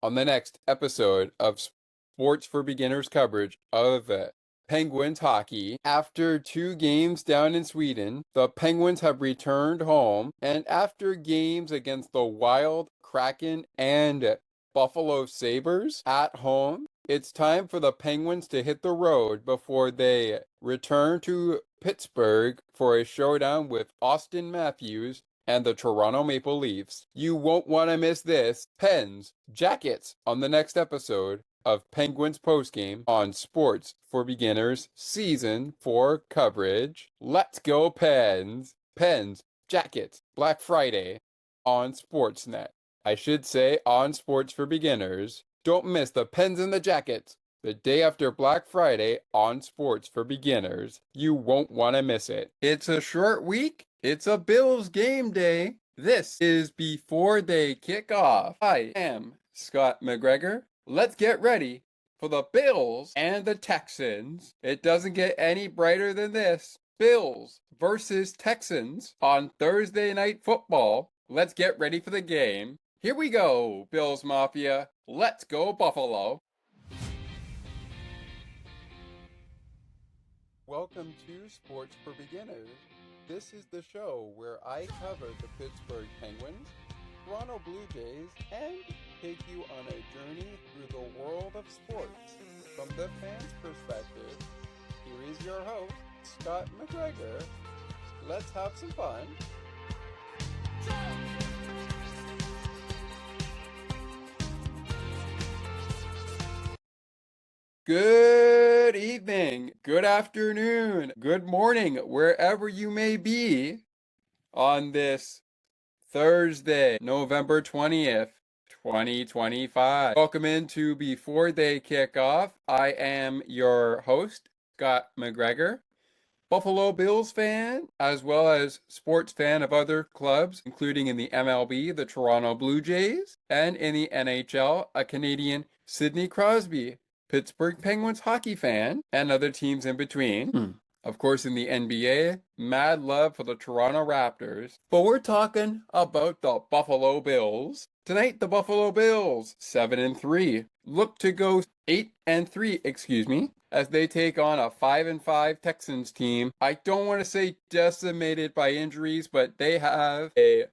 on the next episode of Sports for Beginners coverage of Penguins hockey. After 2 games down in Sweden, the Penguins have returned home, and after games against the Wild, Kraken, and Buffalo Sabres at home, it's time for the Penguins to hit the road before they return to Pittsburgh for a showdown with Austin Matthews and the Toronto Maple Leafs. You won't want to miss this. Pens, Jackets on the next episode of Penguins Postgame on Sports for Beginners Season 4 coverage. Let's go Pens! Pens, Jackets, Black Friday on Sportsnet. I should say on Sports for Beginners. Don't miss the Pens and the Jackets the day after Black Friday on Sports for Beginners. You won't want to miss it. It's a short week. It's a Bills game day. This is Before They Kick Off. I am Scott McGregor. Let's get ready for the Bills and the Texans. It doesn't get any brighter than this. Bills versus Texans on Thursday Night Football. Let's get ready for the game. Here we go, Bills Mafia. Let's go Buffalo. Welcome to Sports for Beginners. This is the show where I cover the Pittsburgh Penguins, Toronto Blue Jays, and take you on a journey through the world of sports. From the fans' perspective, here is your host, Scott McGregor. Let's have some fun. Good evening, good afternoon, good morning, wherever you may be on this Thursday, November 20th, 2025. Welcome into Before They Kick Off. I am your host, Scott McGregor, Buffalo Bills fan, as well as sports fan of other clubs, including in the MLB, the Toronto Blue Jays, and in the NHL, a Canadian Sidney Crosby, Pittsburgh Penguins hockey fan, and other teams in between. Of course, in the NBA, mad love for the Toronto Raptors. But we're talking about the Buffalo Bills. Tonight, the Buffalo Bills, 7-3, look to go 8-3, as they take on a 5-5 Texans team. I don't want to say decimated by injuries, but they have a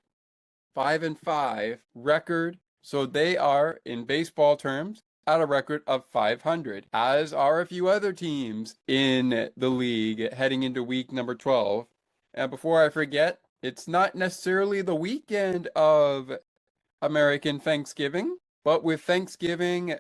5-5 record. So they are, in baseball terms, at a record of 500, as are a few other teams in the league heading into week number 12. And before I forget, it's not necessarily the weekend of American Thanksgiving, but with Thanksgiving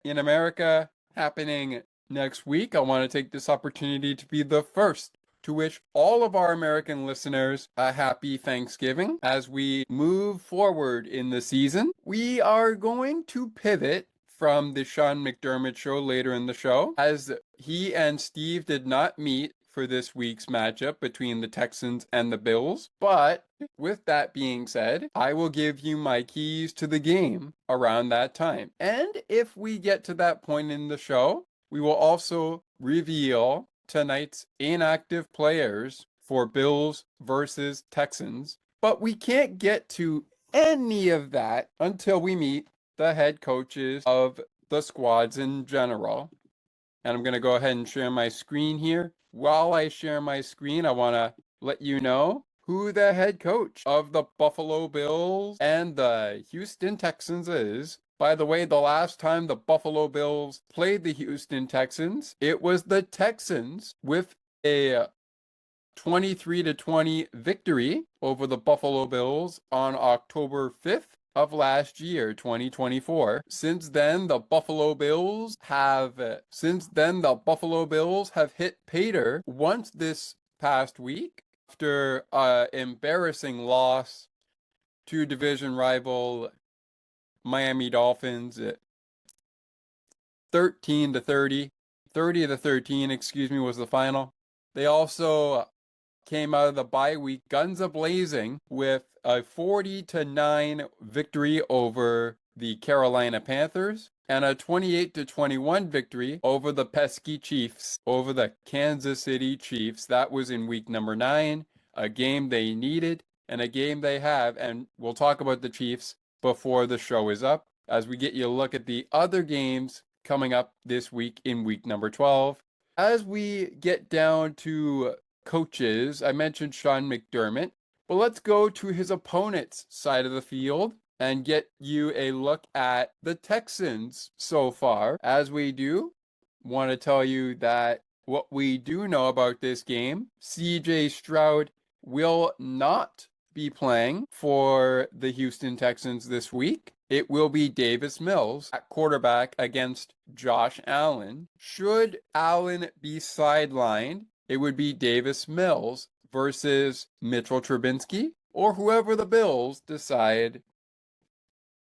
in America happening next week, I want to take this opportunity to be the first to wish all of our American listeners a happy Thanksgiving. As we move forward in the season, we are going to pivot from the Sean McDermott show later in the show, as he and Steve did not meet for this week's matchup between the Texans and the Bills. But with that being said, I will give you my keys to the game around that time. And if we get to that point in the show, we will also reveal tonight's inactive players for Bills versus Texans. But we can't get to any of that until we meet the head coaches of the squads in general. And I'm going to go ahead and share my screen here. While I share my screen, I want to let you know who the head coach of the Buffalo Bills and the Houston Texans is. By the way, the last time the Buffalo Bills played the Houston Texans, it was the Texans with a 23-20 victory over the Buffalo Bills on October 5th. Of last year, 2024. Since then, the Buffalo Bills have hit pay dirt once this past week after an embarrassing loss to division rival Miami Dolphins at 13-30. 30-13, was the final. They also came out of the bye week guns a-blazing with a 40-9 victory over the Carolina Panthers and a 28-21 victory over the pesky Chiefs, over the Kansas City Chiefs. That was in week number 9, a game they needed and a game they have, and we'll talk about the Chiefs before the show is up. as we get you a look at the other games coming up this week in week number 12. As we get down to coaches, I mentioned Sean McDermott, but let's go to his opponent's side of the field and get you a look at the Texans so far. As we do, want to tell you that what we do know about this game, CJ Stroud will not be playing for the Houston Texans this week. It will be Davis Mills at quarterback against Josh Allen. Should Allen be sidelined, it would be Davis Mills versus Mitchell Trubisky or whoever the Bills decide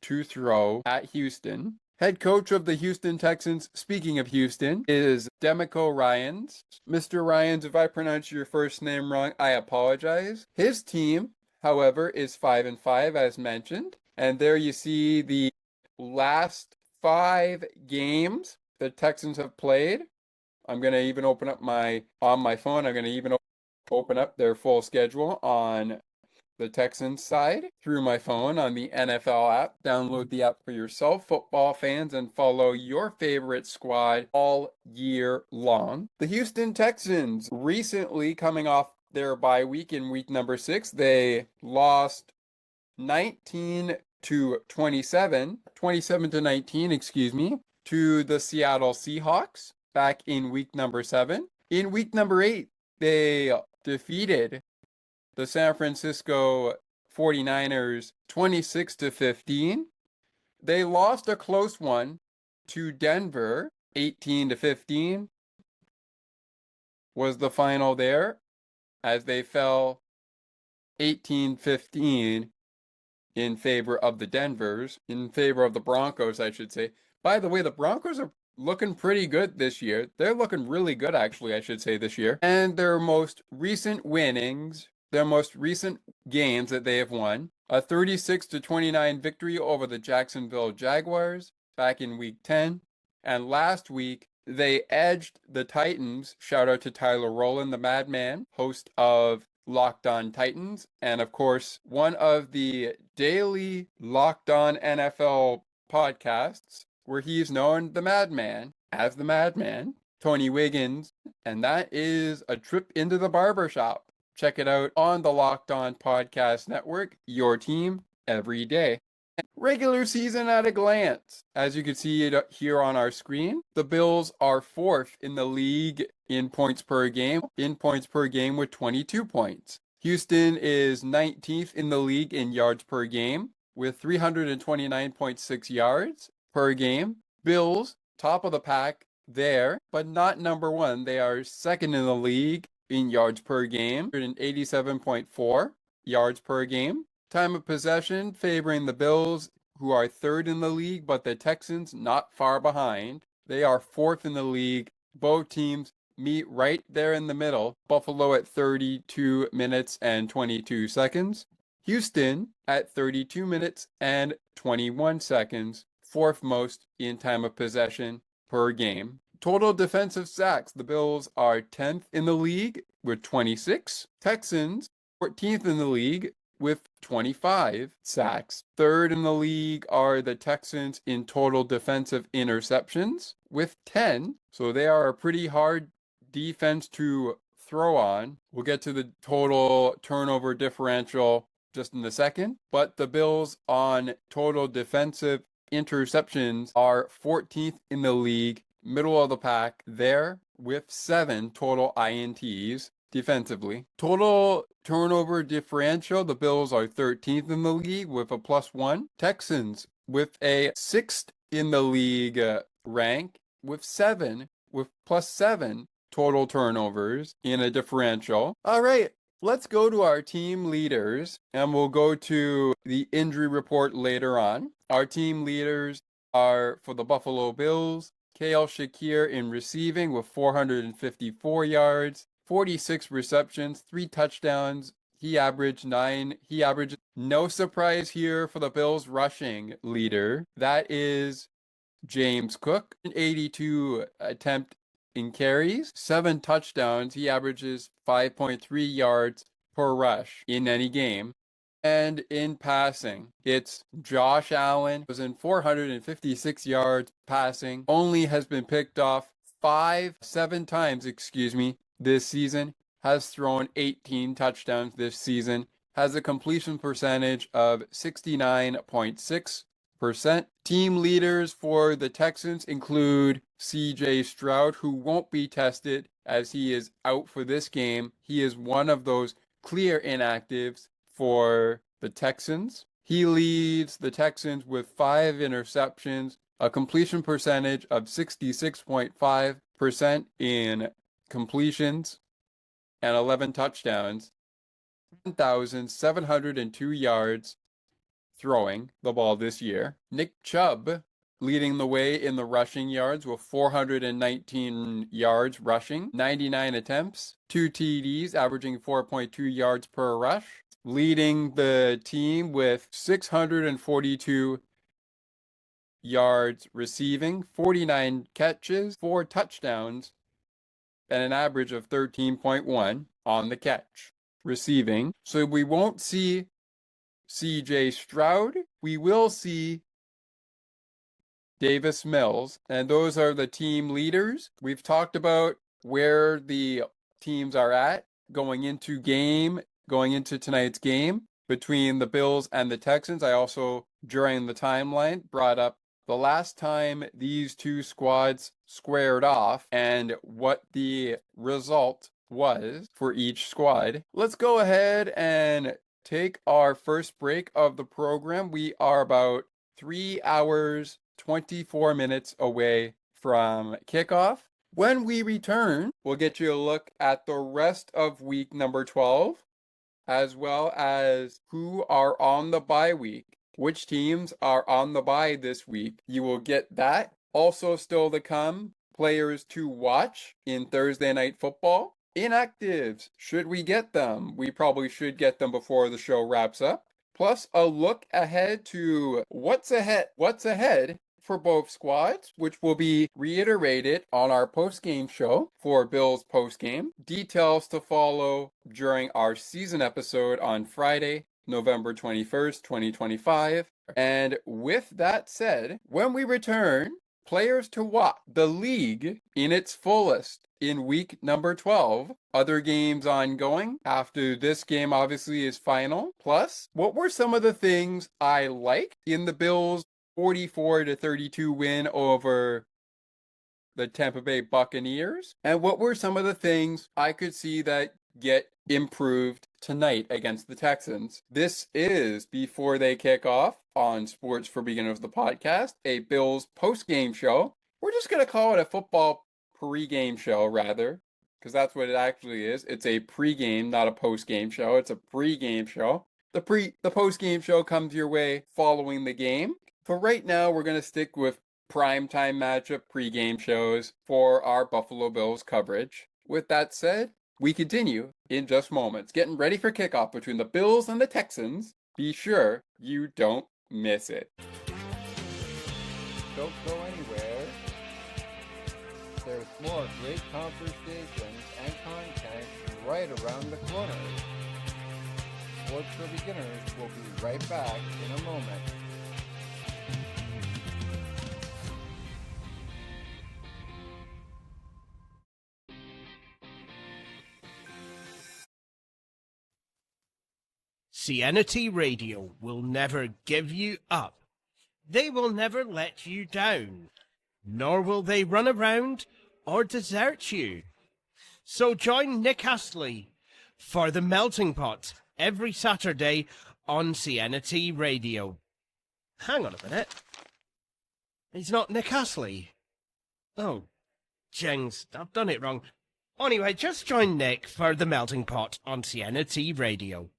to throw at Houston. Head coach of the Houston Texans, speaking of Houston, is Demico Ryans. Mr. Ryans, if I pronounce your first name wrong, I apologize. His team, however, is 5-5 as mentioned. And there you see the last 5 games the Texans have played. I'm going to even open up on my phone. I'm going to even open up their full schedule on the Texans side through my phone on the NFL app. Download the app for yourself, football fans, and follow your favorite squad all year long. The Houston Texans recently coming off their bye week in week number 6, they lost 19 to 27, 27 to 19, excuse me, to the Seattle Seahawks back in week number 7. In week number 8, they defeated the San Francisco 49ers 26 to 15. They lost a close one to Denver 18 to 15 was the final there as they fell 18-15 in favor of the Broncos, I should say. By the way, the Broncos are looking pretty good this year. They're looking really good, actually, I should say, this year. And their most recent games that they have won, a 36 to 29 victory over the Jacksonville Jaguars back in week 10. And last week, they edged the Titans. Shout out to Tyler Rowland, the Madman, host of Locked On Titans, and of course, one of the daily Locked On NFL podcasts, where he's known as the Madman, Tony Wiggins, and that is a trip into the barbershop. Check it out on the Locked On Podcast Network, your team every day. Regular season at a glance. As you can see it here on our screen, the Bills are 4th in the league in points per game with 22 points. Houston is 19th in the league in yards per game with 329.6 yards per game. Bills, top of the pack there, but not number 1. They are 2nd in the league in yards per game, 187.4 yards per game. Time of possession favoring the Bills, who are 3rd in the league, but the Texans not far behind. They are 4th in the league. Both teams meet right there in the middle. Buffalo at 32 minutes and 22 seconds. Houston at 32 minutes and 21 seconds, 4th most in time of possession per game. Total defensive sacks. The Bills are 10th in the league with 26. Texans 14th in the league with 25 sacks. 3rd in the league are the Texans in total defensive interceptions with 10. So they are a pretty hard defense to throw on. We'll get to the total turnover differential just in a second. But the Bills on total defensive interceptions are 14th in the league, middle of the pack there with 7 total INTs. Defensively. Total turnover differential, the Bills are 13th in the league with a +1. Texans with a 6th in the league rank with +7 total turnovers in a differential. All right, let's go to our team leaders and we'll go to the injury report later on. Our team leaders are for the Buffalo Bills, Kale Shakir in receiving with 454 yards. 46 receptions, 3 touchdowns. He averaged no surprise here for the Bills rushing leader. That is James Cook, 82 attempt in carries, 7 touchdowns. He averages 5.3 yards per rush in any game. And in passing, it's Josh Allen, was in 456 yards passing, only has been picked off seven times, this season, has thrown 18 touchdowns this season, has a completion percentage of 69.6%. Team leaders for the Texans include CJ Stroud, who won't be tested as he is out for this game. He is one of those clear inactives for the Texans. He leads the Texans with 5 interceptions, a completion percentage of 66.5% in completions, and 11 touchdowns, 1,702 yards throwing the ball this year. Nick Chubb leading the way in the rushing yards with 419 yards rushing, 99 attempts, 2 TDs, averaging 4.2 yards per rush, leading the team with 642 yards receiving, 49 catches, 4 touchdowns, and an average of 13.1 on the catch receiving. So we won't see CJ Stroud. We will see Davis Mills, and those are the team leaders. We've talked about where the teams are at going into tonight's game between the Bills and the Texans. I also, during the timeline, brought up the last time these two squads squared off and what the result was for each squad. Let's go ahead and take our first break of the program. We are about 3 hours, 24 minutes away from kickoff. When we return, we'll get you a look at the rest of week number 12, as well as who are on the bye week. Which teams are on the bye this week? You will get that. Also still to come, players to watch in Thursday Night Football. Inactives, should we get them? We probably should get them before the show wraps up. Plus a look ahead to what's ahead for both squads, which will be reiterated on our postgame show for Bills postgame. Details to follow during our season episode on Friday, November 21st, 2025. And with that said, when we return, players to watch, the league in its fullest in week number 12, other games ongoing after this game obviously is final. Plus, what were some of the things I liked in the Bills' 44-32 win over the Tampa Bay Buccaneers? And what were some of the things I could see that get improved tonight against the Texans? This is Before They Kick Off on Sports for Beginners, the podcast, a Bills post-game show. We're just going to call it a football pre-game show, rather, because that's what it actually is. It's a pre-game, not a post-game show. It's a pre-game show. The post-game show comes your way following the game. For right now, we're going to stick with primetime matchup pre-game shows for our Buffalo Bills coverage. With that said, we continue in just moments, getting ready for kickoff between the Bills and the Texans. Be sure you don't miss it. Don't go anywhere. There's more great conversations and content right around the corner. Sports for Beginners will be right back in a moment. CNT Radio will never give you up. They will never let you down, nor will they run around or desert you. So join Nick Astley for The Melting Pot every Saturday on CNT Radio. Hang on a minute. He's not Nick Astley. Oh, jings, I've done it wrong. Anyway, just join Nick for The Melting Pot on CNT Radio.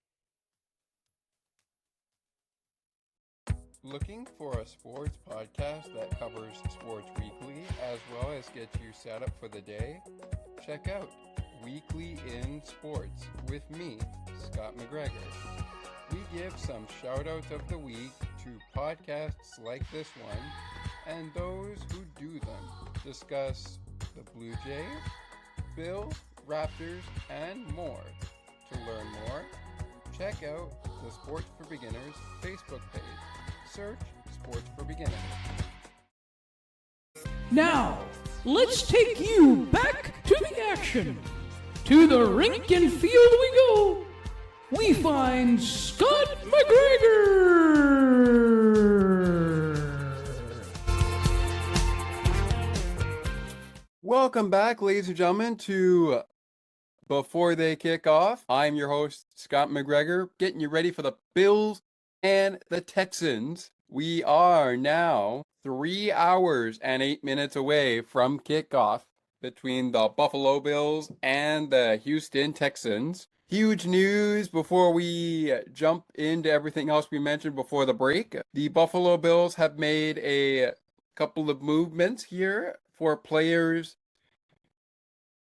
Looking for a sports podcast that covers sports weekly as well as gets you set up for the day? Check out Weekly in Sports with me, Scott McGregor. We give some shout-outs of the week to podcasts like this one and those who do them. Discuss the Blue Jays, Bills, Raptors, and more. To learn more, check out the Sports for Beginners Facebook page. Search Sports for Beginners. Now, let's take you back to the action. To the rink and field we go. We find Scott McGregor. Welcome back, ladies and gentlemen, to Before They Kick Off. I'm your host, Scott McGregor, getting you ready for the Bills and the Texans. We are now 3 hours and 8 minutes away from kickoff between the Buffalo Bills and the Houston Texans. Huge news before we jump into everything else we mentioned before the break. The Buffalo Bills have made a couple of movements here for players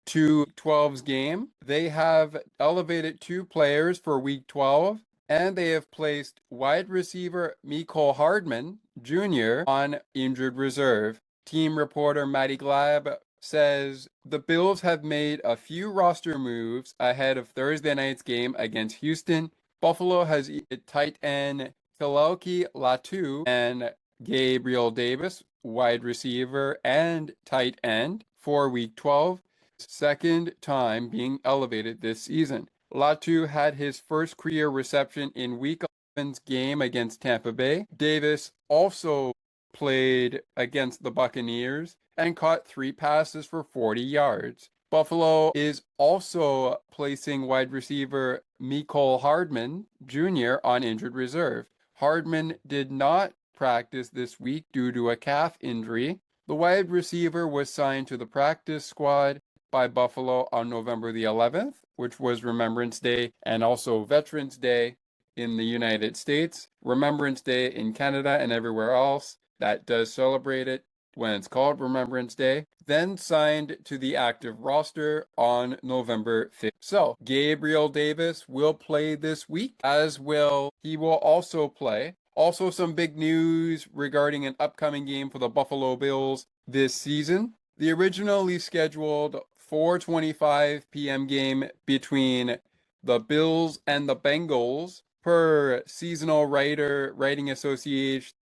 to 12's game. They have elevated 2 players for Week 12, and they have placed wide receiver Mecole Hardman Jr. on injured reserve. Team reporter Matty Glab says the Bills have made a few roster moves ahead of Thursday night's game against Houston. Buffalo has tight end Khalil Latu and Gabriel Davis, wide receiver and tight end, for Week 12. Second time being elevated this season. Latu had his first career reception in Week 11's game against Tampa Bay. Davis also played against the Buccaneers and caught 3 passes for 40 yards. Buffalo is also placing wide receiver Mecole Hardman Jr. on injured reserve. Hardman did not practice this week due to a calf injury. The wide receiver was signed to the practice squad by Buffalo on November the 11th, which was Remembrance Day and also Veterans Day in the United States, Remembrance Day in Canada and everywhere else that does celebrate it when it's called Remembrance Day, then signed to the active roster on November 5th. So, Gabriel Davis will play this week, he will also play. Also, some big news regarding an upcoming game for the Buffalo Bills this season. The originally scheduled 4:25 p.m. game between the Bills and the Bengals, per seasonal writing associate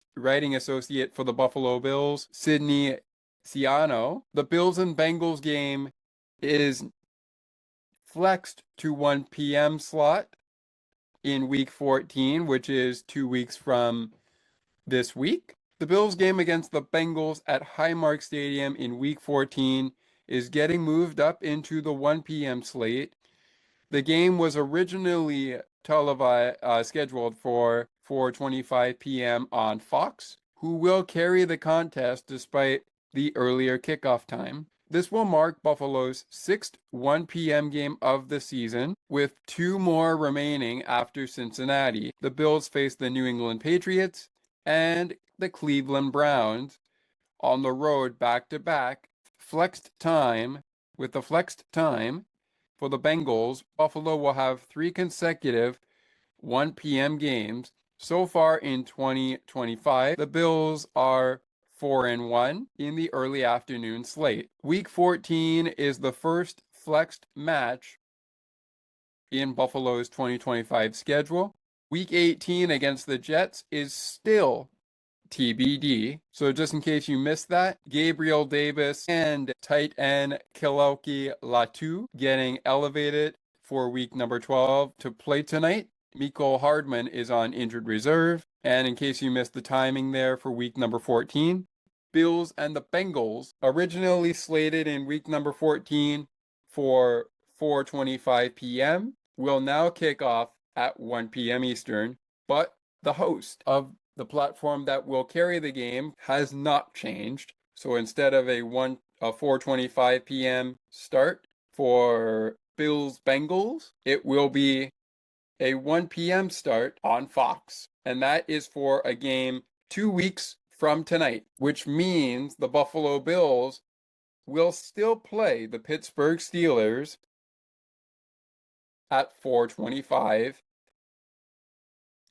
for the Buffalo Bills, Sidney Ciano. The Bills and Bengals game is flexed to 1 p.m. slot in Week 14, which is 2 weeks from this week. The Bills game against the Bengals at Highmark Stadium in Week 14 is getting moved up into the 1 p.m. slate. The game was originally scheduled for 4:25 p.m. on Fox, who will carry the contest despite the earlier kickoff time. This will mark Buffalo's 6th 1 p.m. game of the season, with 2 more remaining after Cincinnati. The Bills face the New England Patriots and the Cleveland Browns on the road back-to-back. Flexed time for the Bengals, Buffalo will have 3 consecutive 1 p.m. games. So far in 2025, the Bills are 4-1 in the early afternoon slate. Week 14 is the first flexed match in Buffalo's 2025 schedule. Week 18 against the Jets is still TBD. So just in case you missed that, Gabriel Davis and tight end Khalil Latu getting elevated for week number 12 to play tonight. Mecole Hardman is on injured reserve. And in case you missed the timing there for week number 14, Bills and the Bengals, originally slated in week number 14 for 4:25 p.m., will now kick off at 1 p.m. Eastern, but the host of the platform that will carry the game has not changed. So instead of a 4:25 p.m. start for Bills Bengals, it will be a 1 p.m. start on Fox. And that is for a game 2 weeks from tonight, which means the Buffalo Bills will still play the Pittsburgh Steelers at 4:25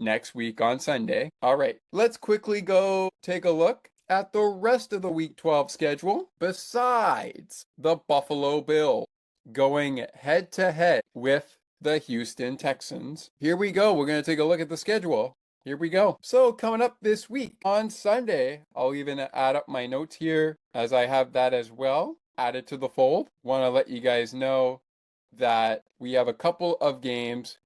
next week on Sunday. All right, let's quickly go take a look at the rest of the Week 12 schedule. Besides the Buffalo Bills going head-to-head with the Houston Texans. Here we go. We're going to take a look at the schedule. Here we go. So coming up this week on Sunday, I'll even add up my notes here as I have that as well added to the fold. Want to let you guys know that we have a couple of games.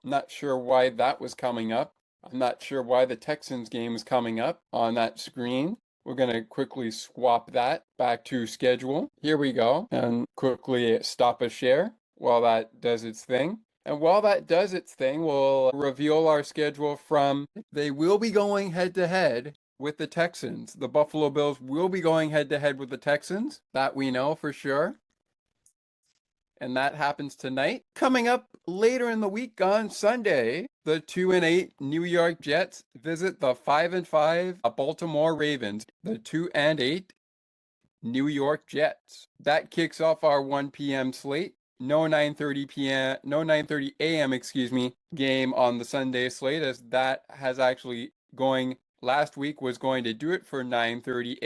Not sure why that was coming up. I'm not sure why the Texans game is coming up on that screen. We're going to quickly swap that back to schedule. Here we go. And quickly stop a share while that does its thing. And while that does its thing, we'll reveal our schedule from, they will be going head to head with the Texans. The Buffalo Bills will be going head to head with the Texans. That we know for sure. And that happens tonight. Coming up later in the week on Sunday, the 2-8 New York Jets visit the 5-5 Baltimore Ravens. The 2-8 New York Jets. That kicks off our 1 p.m. slate. No 9:30 a.m. game on the Sunday slate, as that has actually going last week was going to do it for 9:30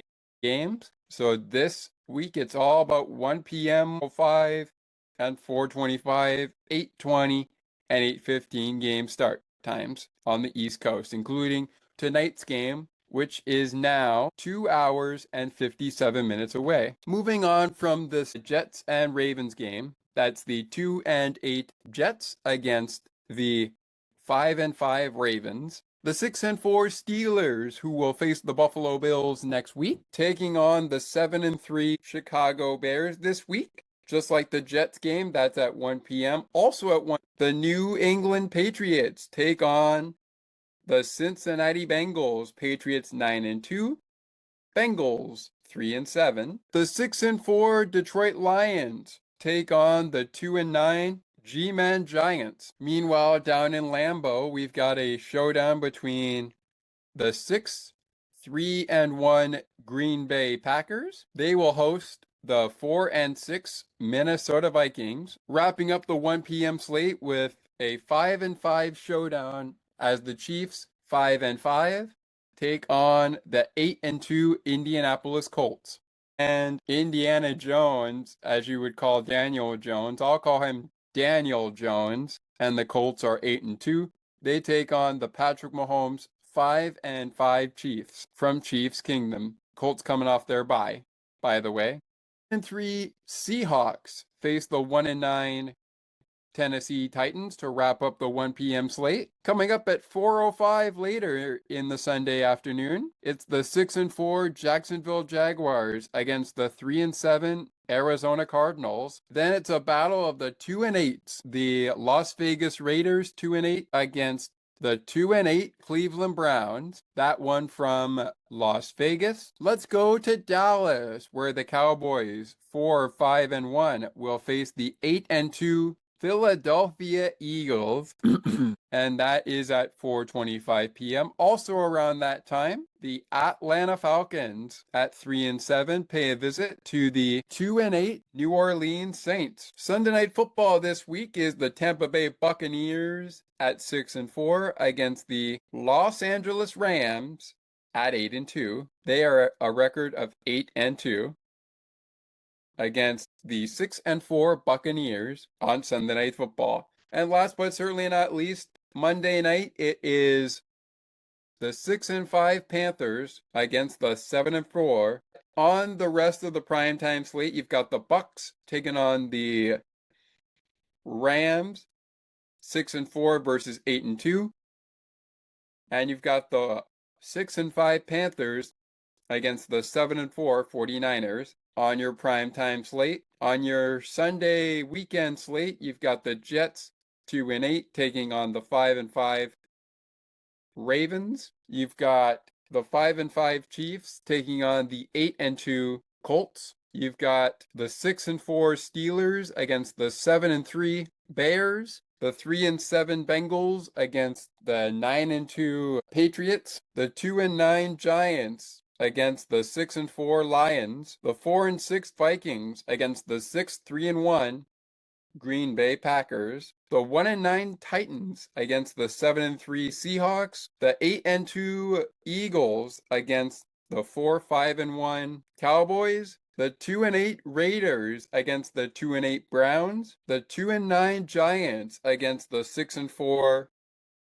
games. So this week it's all about 1 p.m. 5 and 4:25, 8:20, and 8:15 game start times on the East Coast, including tonight's game, which is now 2 hours and 57 minutes away. Moving on from this Jets and Ravens game, that's the 2-8 Jets against the 5-5 Ravens. The 6-4 Steelers, who will face the Buffalo Bills next week, taking on the 7-3 Chicago Bears this week. Just like the Jets game, that's at 1 p.m. Also at 1, the New England Patriots take on the Cincinnati Bengals. Patriots 9-2, Bengals 3-7. The 6-4 Detroit Lions take on the 2-9 G-Men Giants. Meanwhile, down in Lambeau, we've got a showdown between the 6-3-1 Green Bay Packers. They will host the 4-6 Minnesota Vikings, wrapping up the 1 p.m. slate with a 5-5 showdown as the Chiefs 5-5 take on the 8-2 Indianapolis Colts. And Indiana Jones, as you would call Daniel Jones, I'll call him Daniel Jones, and the Colts are 8-2. They take on the Patrick Mahomes 5-5 Chiefs from Chiefs Kingdom. Colts coming off their bye, by the way. 3 Seahawks face the 1-9 Tennessee Titans to wrap up the 1 p.m. slate. Coming up at 4:05 later in the Sunday afternoon, it's the 6-4 Jacksonville Jaguars against the 3-7 Arizona Cardinals. Then it's a battle of the 2-8s, the Las Vegas Raiders 2-8 against the 2-8 Cleveland Browns. That one from Las Vegas. Let's go to Dallas, where the Cowboys 4-5-1 will face the 8-2 Philadelphia Eagles, and that is at 4:25 p.m. Also around that time, the Atlanta Falcons at 3-7 pay a visit to the 2-8 New Orleans Saints. Sunday Night Football this week is the Tampa Bay Buccaneers at 6-4 against the Los Angeles Rams at 8-2. They are a record of 8-2. Against the 6-4 Buccaneers on Sunday Night Football. And last but certainly not least, Monday night, it is the 6-5 Panthers against the 7-4. On the rest of the primetime slate, you've got the Bucks taking on the Rams, 6-4 versus 8-2. And you've got the 6-5 Panthers against the 7-4 49ers. On your primetime slate. On your Sunday weekend slate, you've got the Jets 2-8 taking on the 5-5 Ravens. You've got the 5-5 Chiefs taking on the 8-2 Colts. You've got the 6-4 Steelers against the 7-3 Bears. The 3-7 Bengals against the 9-2 Patriots. The 2-9 Giants against the 6-4 Lions, the 4-6 Vikings against the 6-3-1 Green Bay Packers, the 1-9 Titans against the 7-3 Seahawks, the 8-2 Eagles against the 4-5-1 Cowboys, the 2-8 Raiders against the 2-8 Browns, the 2-9 Giants against the 6-4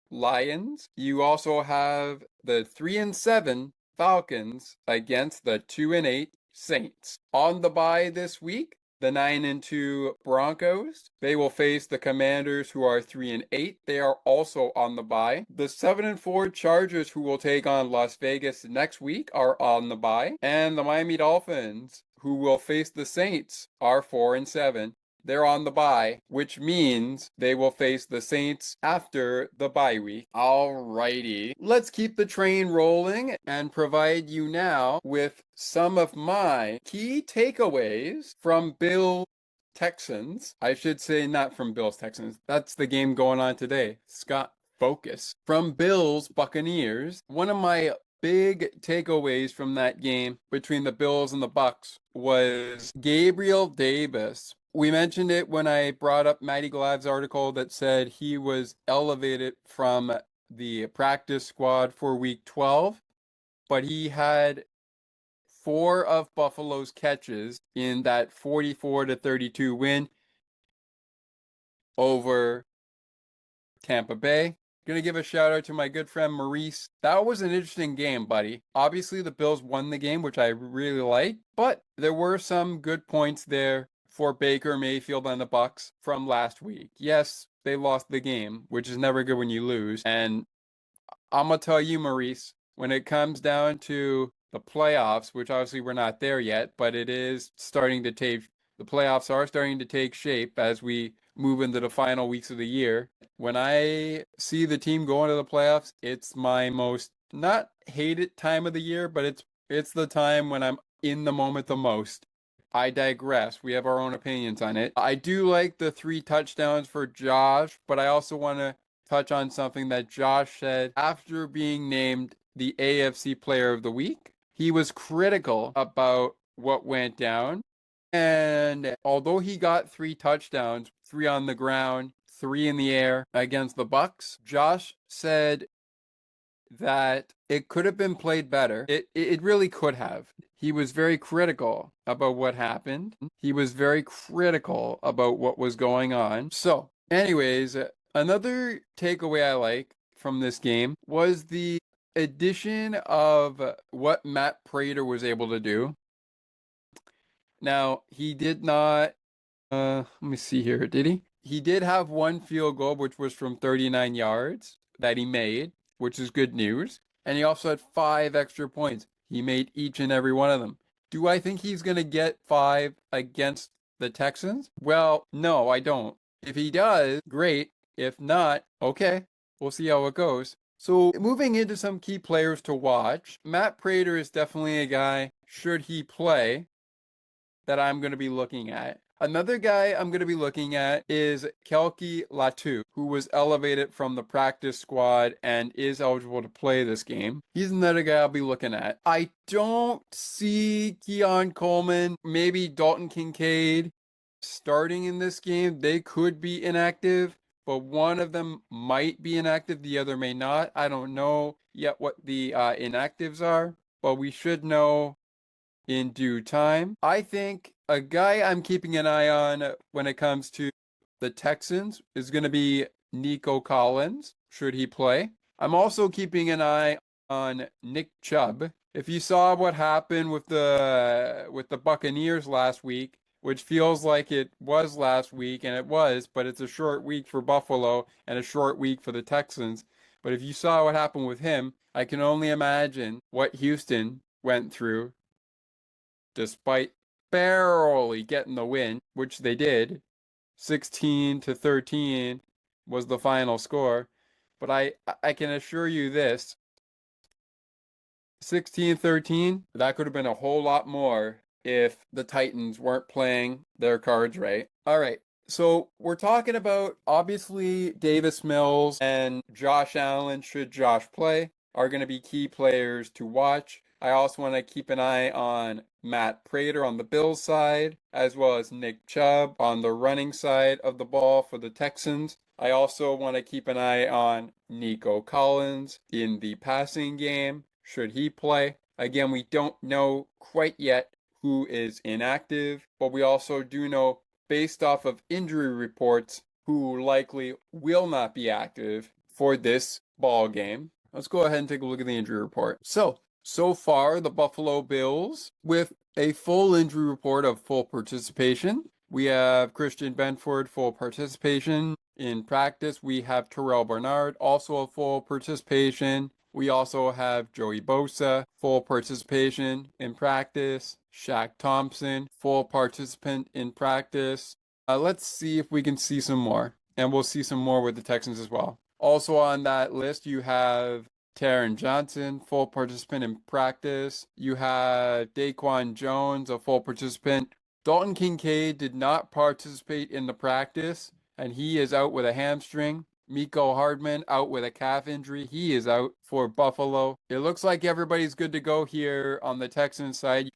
Lions. You also have the 3-7 Falcons against the 2-8 Saints. On the bye this week, the 9-2 Broncos. They will face the Commanders, who are 3-8. They are also on the bye. The 7-4 Chargers, who will take on Las Vegas next week, are on the bye. And the Miami Dolphins, who will face the Saints, are 4-7. They're on the bye, which means they will face the Saints after the bye week. Alrighty, let's keep the train rolling and provide you now with some of my key takeaways from Bills Texans. I should say not from Bills Texans. That's the game going on today. Scott, focus. From Bills Buccaneers, one of my big takeaways from that game between the Bills and the Bucks was Gabriel Davis. We mentioned it when I brought up Matty Glad's article that said he was elevated from the practice squad for week 12, but he had 4 of Buffalo's catches in that 44-32 win over Tampa Bay. Gonna give a shout out to my good friend Maurice. That was an interesting game, buddy. Obviously, the Bills won the game, which I really liked, but there were some good points there for Baker Mayfield and the Bucks from last week. Yes, they lost the game, which is never good when you lose. And I'm gonna tell you, Maurice, when it comes down to the playoffs, which obviously we're not there yet, but it is starting to take, the playoffs are starting to take shape as we move into the final weeks of the year. When I see the team going to the playoffs, it's my most not hated time of the year, but it's the time when I'm in the moment the most. I digress. We have our own opinions on it. I do like the 3 touchdowns for Josh, but I also want to touch on something that Josh said after being named the AFC Player of the Week. He was critical about what went down. And although he got 3 touchdowns, 3 on the ground, 3 in the air against the Bucks, Josh said that it could have been played better. It really could have. He was very critical about what happened. He was very critical about what was going on. So, anyways, another takeaway I like from this game was the addition of what Matt Prater was able to do. Now, he did not, let me see here, did he? He did have 1 field goal, which was from 39 yards that he made, which is good news. And he also had 5 extra points. He made each and every one of them. Do I think he's going to get 5 against the Texans? Well, no, I don't. If he does, great. If not, okay. We'll see how it goes. So moving into some key players to watch, Matt Prater is definitely a guy, should he play, that I'm going to be looking at. Another guy I'm going to be looking at is Kelki Latu, who was elevated from the practice squad and is eligible to play this game. He's another guy I'll be looking at. I don't see Keon Coleman, maybe Dalton Kincaid starting in this game. They could be inactive, but one of them might be inactive, the other may not. I don't know yet what the inactives are, but we should know in due time. I think a guy I'm keeping an eye on when it comes to the Texans is going to be Nico Collins, should he play. I'm also keeping an eye on Nick Chubb. If you saw what happened with the Buccaneers last week, which feels like it was last week, and it was, but it's a short week for Buffalo and a short week for the Texans. But if you saw what happened with him, I can only imagine what Houston went through despite barely getting the win, which they did. 16-13 was the final score. But I can assure you this, 16-13, that could have been a whole lot more if the Titans weren't playing their cards right. All right. So we're talking about, obviously, Davis Mills and Josh Allen, should Josh play, are going to be key players to watch. I also want to keep an eye on Matt Prater on the Bills side, as well as Nick Chubb on the running side of the ball for the Texans. I also want to keep an eye on Nico Collins in the passing game, should he play. Again, we don't know quite yet who is inactive, but we also do know, based off of injury reports, who likely will not be active for this ball game. Let's go ahead and take a look at the injury report. So far, the Buffalo Bills, with a full injury report of full participation. We have Christian Benford, full participation in practice. We have Terrell Bernard, also a full participation. We also have Joey Bosa, full participation in practice. Shaq Thompson, full participant in practice. Let's see if we can see some more. And we'll see some more with the Texans as well. Also on that list, you have Taron Johnson, full participant in practice. You have Daquan Jones, a full participant. Dalton Kincaid did not participate in the practice, and he is out with a hamstring. Miko Hardman out with a calf injury. He is out for Buffalo. It looks like everybody's good to go here on the Texans side.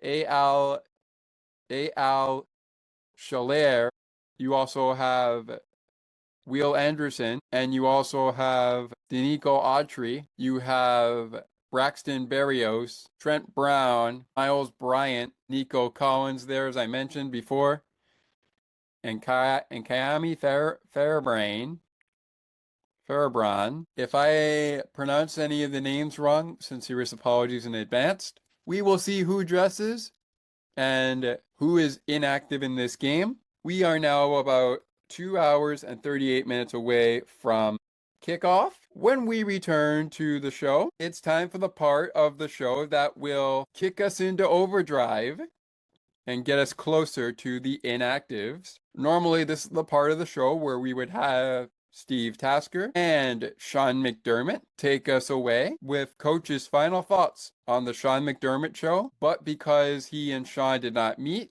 A.L. Shalair. You also have Will Anderson, and you also have Danico Autry. You have Braxton Berrios, Trent Brown, Miles Bryant, Nico Collins there, as I mentioned before, and Kayami Fairbrain. If I pronounce any of the names wrong, sincerest apologies in advance. We will see who dresses and who is inactive in this game. We are now about 2 hours and 38 minutes away from kickoff. When we return to the show, it's time for the part of the show that will kick us into overdrive and get us closer to the inactives. Normally, this is the part of the show where we would have Steve Tasker and Sean McDermott take us away with Coach's final thoughts on the Sean McDermott show. But because he and Sean did not meet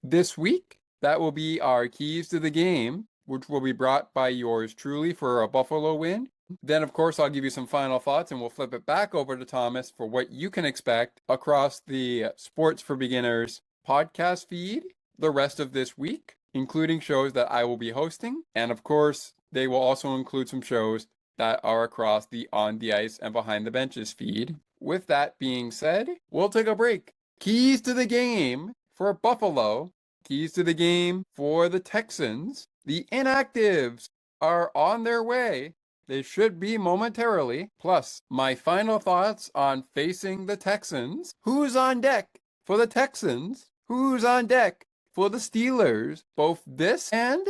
this week, that will be our keys to the game, which will be brought by yours truly for a Buffalo win. Then, of course, I'll give you some final thoughts, and we'll flip it back over to Thomas for what you can expect across the Sports for Beginners podcast feed the rest of this week, including shows that I will be hosting. And, of course, they will also include some shows that are across the On the Ice and Behind the Benches feed. With that being said, we'll take a break. Keys to the game for Buffalo. Keys to the game for the Texans. The inactives are on their way. They should be momentarily. Plus, my final thoughts on facing the Texans. Who's on deck for the Texans? Who's on deck for the Steelers? Both this and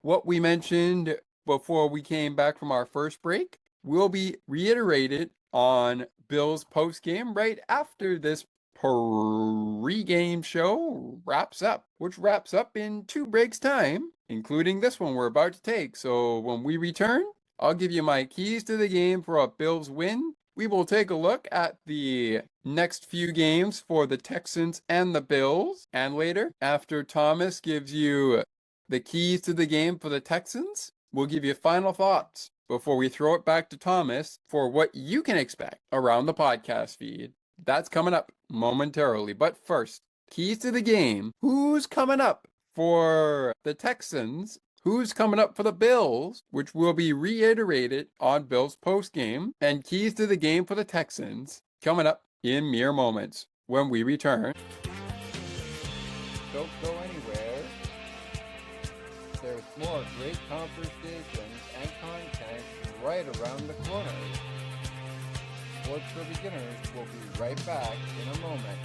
what we mentioned before we came back from our first break will be reiterated on Bill's postgame right after this pregame show wraps up, which wraps up in 2 breaks time, including this one we're about to take. So when we return, I'll give you my keys to the game for a Bills win. We will take a look at the next few games for the Texans and the Bills. And later, after Thomas gives you the keys to the game for the Texans, we'll give you final thoughts before we throw it back to Thomas for what you can expect around the podcast feed. That's coming up momentarily. But first, keys to the game. Who's coming up for the Texans? Who's coming up for the Bills? Which will be reiterated on Bills postgame. And keys to the game for the Texans coming up in mere moments when we return. Don't go anywhere. There's more great conversations and content right around the corner. Sports for Beginners will be right back in a moment.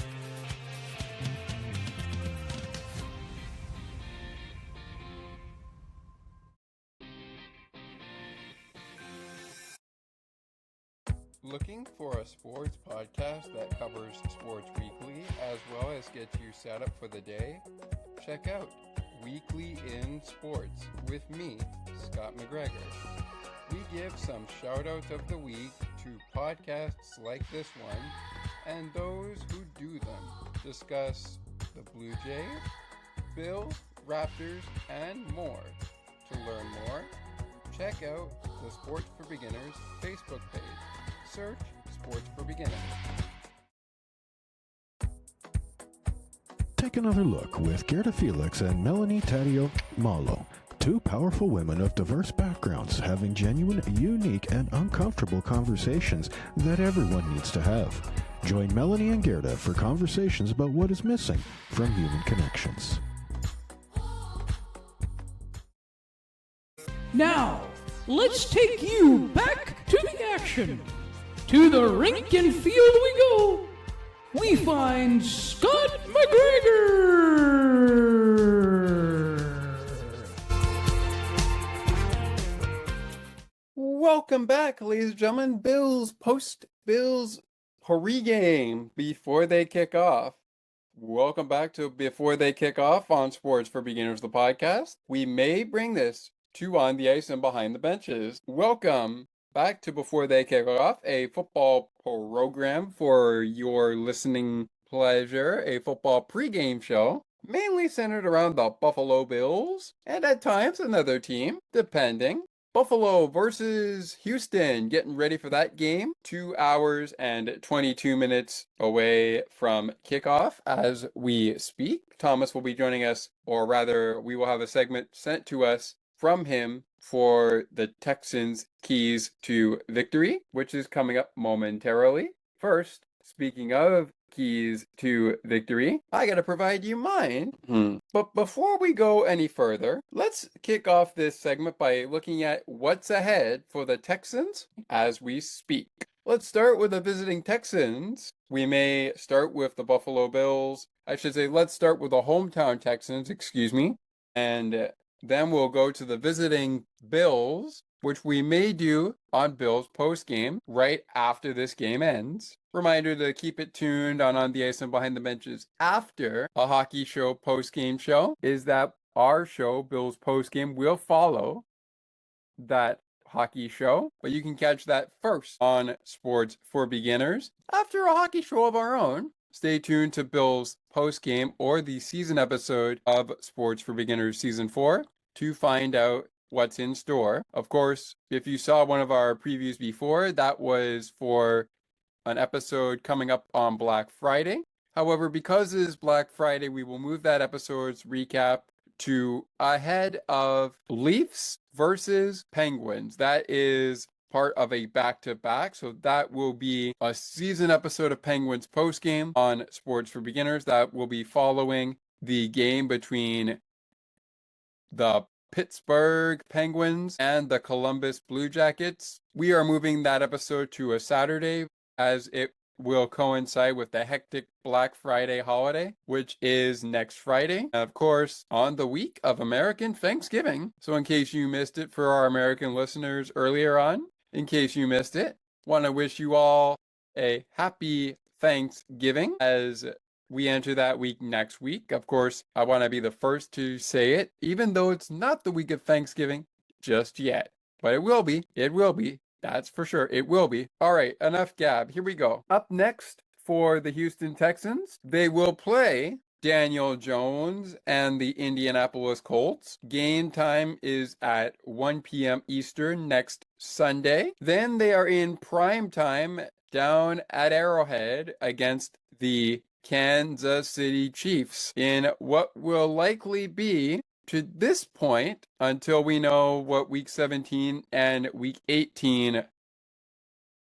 Looking for a sports podcast that covers sports weekly as well as gets you set up for the day? Check out Weekly in Sports with me, Scott McGregor. We give some shout-outs of the week to podcasts like this one and those who do them. Discuss the Blue Jays, Bills, Raptors, and more. To learn more, check out the Sports for Beginners Facebook page. Search Sports for Beginners. Take another look with Gerda Felix and Melanie Taddeo Malo. Two powerful women of diverse backgrounds having genuine, unique, and uncomfortable conversations that everyone needs to have. Join Melanie and Gerda for conversations about what is missing from human connections. Now, let's take you back to the action. To the rink and field we go. We find Scott McGregor. Welcome back, ladies and gentlemen. Bills Pregame before they kick off. Welcome back to Before They Kick Off on Sports for Beginners, the podcast. We may bring this to on the ice and behind the benches. Welcome back to Before They Kick Off, a football program for your listening pleasure, a football pregame show, mainly centered around the Buffalo Bills, and at times another team, depending. Buffalo versus Houston, getting ready for that game. 2 hours and 22 minutes away from kickoff as we speak. Thomas will be joining us, or rather, we will have a segment sent to us from him for the Texans' keys to victory, which is coming up momentarily. First, speaking of keys to victory, I gotta provide you mine. But before we go any further, let's kick off this segment by looking at what's ahead for the Texans as we speak. Let's start with the visiting Texans. We may start with the Buffalo Bills. I should say, let's start with the hometown Texans, and then we'll go to the visiting Bills, which we may do on Bills postgame right after this game ends. Reminder to keep it tuned on the ice and behind the benches after a hockey show postgame show is that our show, Bills Postgame, will follow that hockey show, but you can catch that first on Sports for Beginners after a hockey show of our own. Stay tuned to Bills Postgame or the season episode of Sports for Beginners Season 4 to find out what's in store. Of course, if you saw one of our previews before, that was for an episode coming up on Black Friday. However, because it is Black Friday, we will move that episode's recap to ahead of Leafs versus Penguins. That is part of a back-to-back, so that will be a season episode of Penguins postgame on Sports for Beginners. That will be following the game between the Pittsburgh Penguins and the Columbus Blue Jackets. We are moving that episode to a Saturday as it will coincide with the hectic Black Friday holiday, which is next Friday. And of course, on the week of American Thanksgiving. So in case you missed it for our American listeners earlier on, want to wish you all a happy Thanksgiving as we enter that week next week. Of course, I want to be the first to say it, even though it's not the week of Thanksgiving just yet. But it will be. It will be. That's for sure. It will be. All right, enough gab. Here we go. Up next for the Houston Texans, they will play Daniel Jones and the Indianapolis Colts. Game time is at 1 p.m. Eastern next Sunday. Then they are in prime time down at Arrowhead against the Kansas City Chiefs in what will likely be, to this point, until we know what Week 17 and Week 18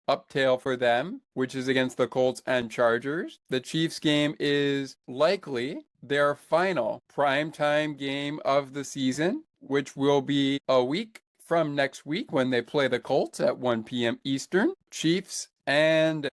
uptail for them, which is against the Colts and Chargers. The Chiefs game is likely their final primetime game of the season, which will be a week from next week when they play the Colts at 1 p.m. Eastern. Chiefs and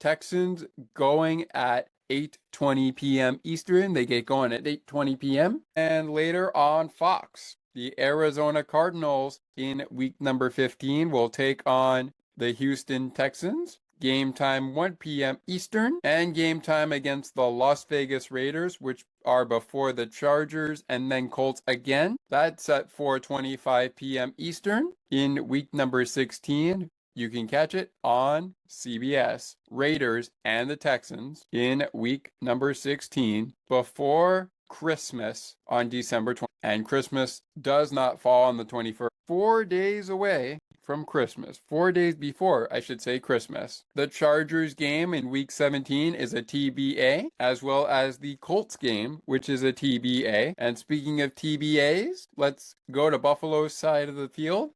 Texans going at 8:20 p.m. Eastern. They get going at 8:20 p.m. And later on Fox, the Arizona Cardinals in week number 15 will take on the Houston Texans. Game time 1 p.m. Eastern, and game time against the Las Vegas Raiders, which are before the Chargers and then Colts again. That's at 4:25 p.m. Eastern in week number 16. You can catch it on CBS. Raiders and the Texans in week number 16 before Christmas on December 20th. And Christmas does not fall on the 21st. 4 days away from Christmas. 4 days before, I should say, Christmas. The Chargers game in Week 17 is a TBA, as well as the Colts game, which is a TBA. And speaking of TBAs, let's go to Buffalo's side of the field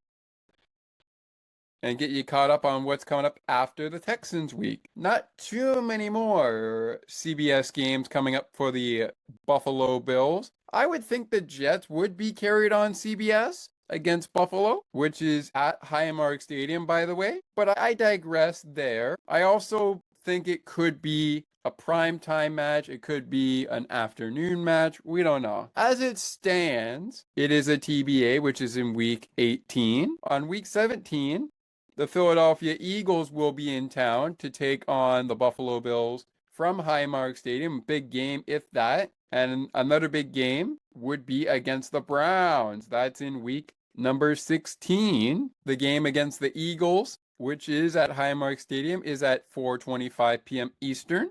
and get you caught up on what's coming up after the Texans week. Not too many more CBS games coming up for the Buffalo Bills. I would think the Jets would be carried on CBS against Buffalo, which is at Highmark Stadium, by the way. But I digress there. I also think it could be a primetime match. It could be an afternoon match. We don't know. As it stands, it is a TBA, which is in Week 18. On Week 17, the Philadelphia Eagles will be in town to take on the Buffalo Bills from Highmark Stadium. Big game, if that. And another big game would be against the Browns. That's in week number 16. The game against the Eagles, which is at Highmark Stadium, is at 4:25 p.m. Eastern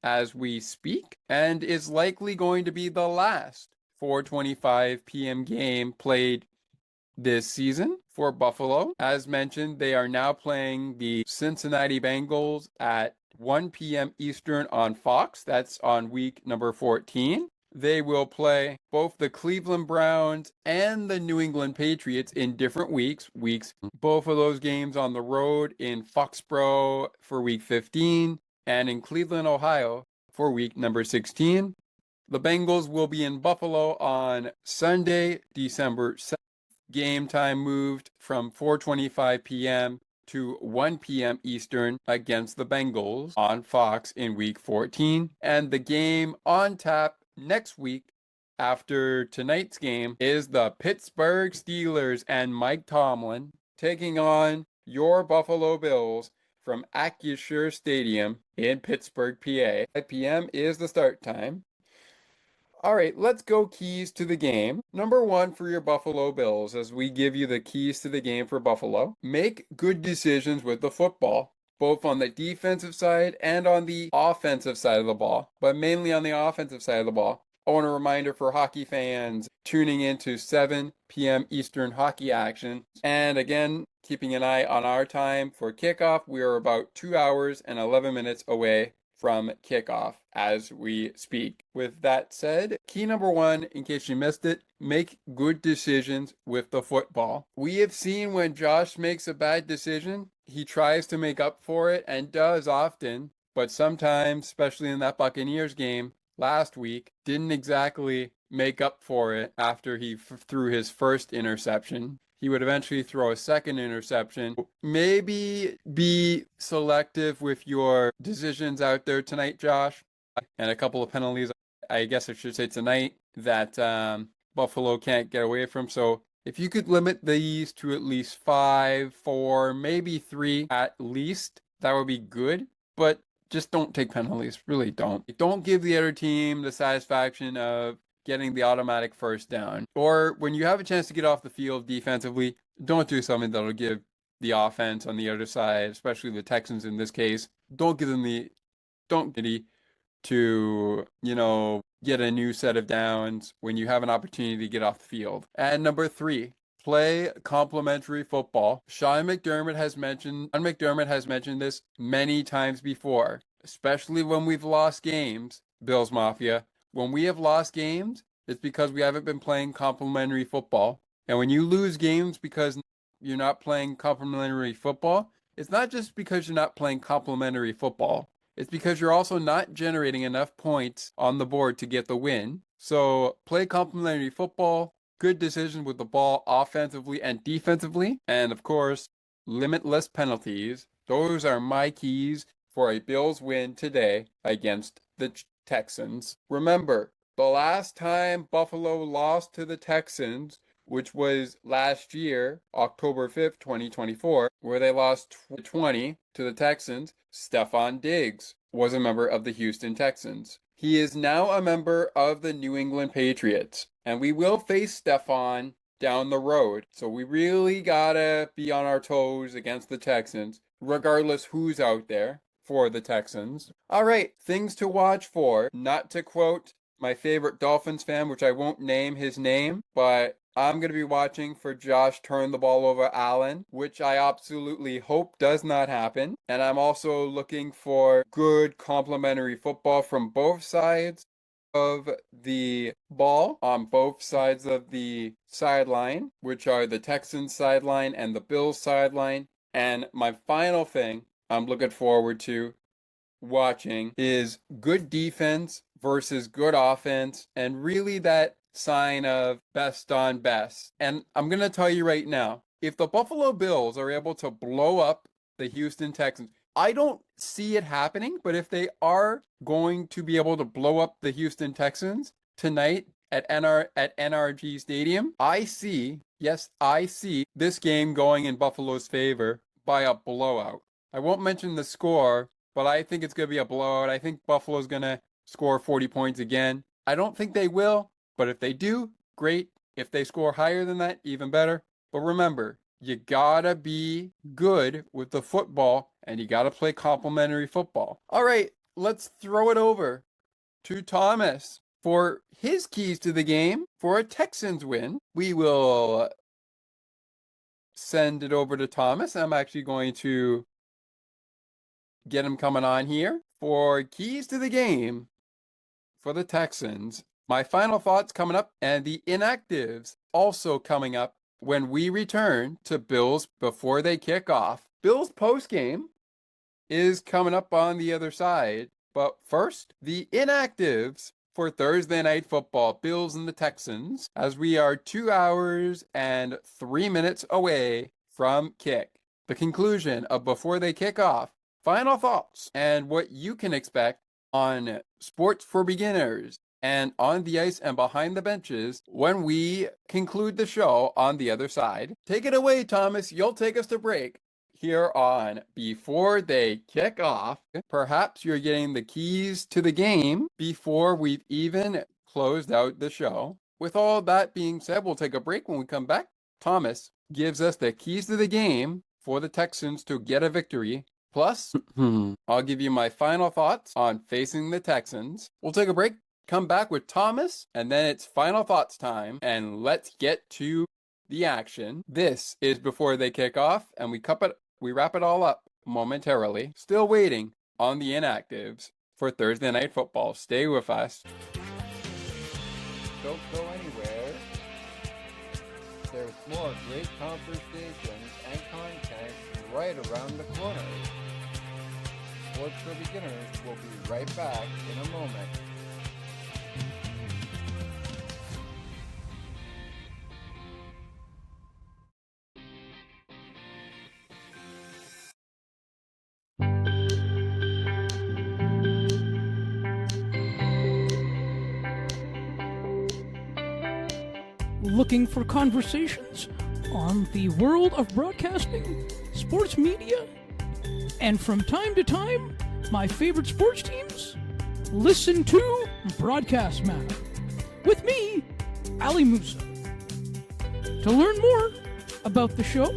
as we speak, and is likely going to be the last 4:25 p.m. game played this season for Buffalo. As mentioned, they are now playing the Cincinnati Bengals at 1 p.m. Eastern on Fox. That's on week number 14. They will play both the Cleveland Browns and the New England Patriots in different weeks. Both of those games on the road in Foxborough for week 15 and in Cleveland, Ohio for week number 16. The Bengals will be in Buffalo on Sunday, December 7th. Game time moved from 4:25 p.m. to 1 p.m. Eastern against the Bengals on Fox in week 14. And the game on tap next week after tonight's game is the Pittsburgh Steelers and Mike Tomlin taking on your Buffalo Bills from Acrisure Stadium in Pittsburgh, PA. 5 p.m. is the start time. All right, let's go keys to the game. Number one for your Buffalo Bills, as we give you the keys to the game for Buffalo. Make good decisions with the football, both on the defensive side and on the offensive side of the ball, but mainly on the offensive side of the ball. I want a reminder for hockey fans tuning into 7 p.m. Eastern hockey action. And again, keeping an eye on our time for kickoff, we are about 2 hours and 11 minutes away from kickoff as we speak. With that said, key number one, in case you missed it, make good decisions with the football. We have seen when Josh makes a bad decision, he tries to make up for it and does often, but sometimes, especially in that Buccaneers game last week, didn't exactly make up for it after he threw his first interception. He would eventually throw a second interception. Maybe be selective with your decisions out there tonight, Josh. And a couple of penalties, I guess I should say tonight, that Buffalo can't get away from. So if you could limit these to at least 5, 4, maybe 3 at least, that would be good. But just don't take penalties. Really don't. Don't give the other team the satisfaction of getting the automatic first down. Or when you have a chance to get off the field defensively, don't do something that'll give the offense on the other side, especially the Texans in this case, don't get to, get a new set of downs when you have an opportunity to get off the field. And number 3, play complementary football. Sean McDermott has mentioned this many times before, especially when we've lost games, Bills Mafia. When we have lost games, it's because we haven't been playing complementary football. And when you lose games because you're not playing complementary football, it's not just because you're not playing complementary football. It's because you're also not generating enough points on the board to get the win. So play complementary football, good decision with the ball offensively and defensively, and of course, limitless penalties. Those are my keys for a Bills win today against the Texans. Remember, the last time Buffalo lost to the Texans, which was last year, October 5th, 2024, where they lost 20 to the Texans, Stephon Diggs was a member of the Houston Texans. He is now a member of the New England Patriots, and we will face Stephon down the road. So we really gotta be on our toes against the Texans, regardless who's out there for the Texans. All right, things to watch for. Not to quote my favorite Dolphins fan, which I won't name his name, but I'm going to be watching for Josh turn the ball over Allen, which I absolutely hope does not happen. And I'm also looking for good complementary football from both sides of the ball, on both sides of the sideline, which are the Texans sideline and the Bills sideline. And my final thing I'm looking forward to watching is good defense versus good offense, and really that sign of best on best. And I'm going to tell you right now, if the Buffalo Bills are able to blow up the Houston Texans, I don't see it happening, but if they are going to be able to blow up the Houston Texans tonight at NRG Stadium, I see this game going in Buffalo's favor by a blowout. I won't mention the score, but I think it's going to be a blowout. I think Buffalo's going to score 40 points again. I don't think they will, but if they do, great. If they score higher than that, even better. But remember, you gotta be good with the football, and you gotta play complementary football. All right, let's throw it over to Thomas for his keys to the game for a Texans win. We will send it over to Thomas. I'm actually going to get him coming on here for keys to the game for the Texans. My final thoughts coming up, and the inactives also coming up when we return to Bills Before They Kick Off. Bills postgame is coming up on the other side. But first, the inactives for Thursday Night Football, Bills and the Texans, as we are 2 hours and 3 minutes away from kick. The conclusion of Before They Kick Off, final thoughts, and what you can expect on sports for beginners and on the ice and behind the benches when we conclude the show on the other side. Take it away, Thomas. You'll take us to break here on Before They Kick Off. Perhaps you're getting the keys to the game before we've even closed out the show. With all that being said, we'll take a break. When we come back, Thomas gives us the keys to the game for the Texans to get a victory. Plus, I'll give you my final thoughts on facing the Texans. We'll take a break, come back with Thomas, and then it's final thoughts time, and let's get to the action. This is Before They Kick Off, and we wrap it all up momentarily. Still waiting on the inactives for Thursday Night Football. Stay with us. Don't go anywhere. There's more great conversations and content right around the corner. Sports for Beginners will be right back in a moment. Looking for conversations on the world of broadcasting, sports media, and from time to time, my favorite sports teams? Listen to Broadcast Map with me, Ali Musa. To learn more about the show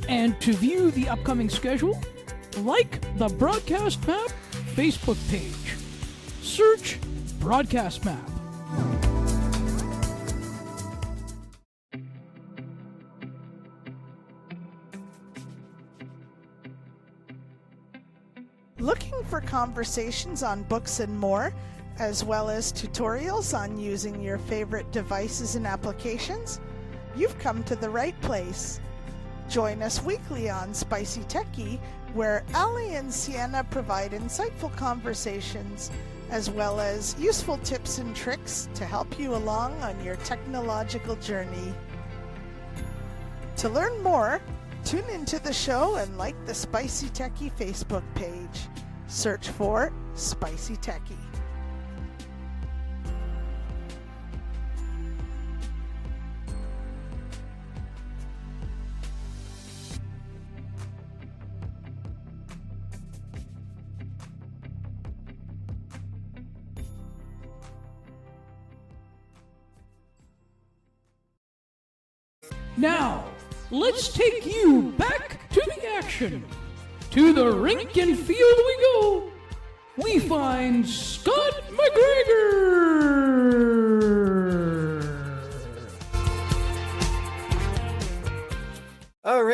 and to view the upcoming schedule, like the Broadcast Map Facebook page. Search Broadcast Map. Looking for conversations on books and more, as well as tutorials on using your favorite devices and applications? You've come to the right place. Join us weekly on Spicy Techie, where Ali and Sienna provide insightful conversations, as well as useful tips and tricks to help you along on your technological journey. To learn more, tune into the show and like the Spicy Techie Facebook page. Search for Spicy Techie. Now, let's take you back to the action. To the rink and field we go. We find Scott McGregor.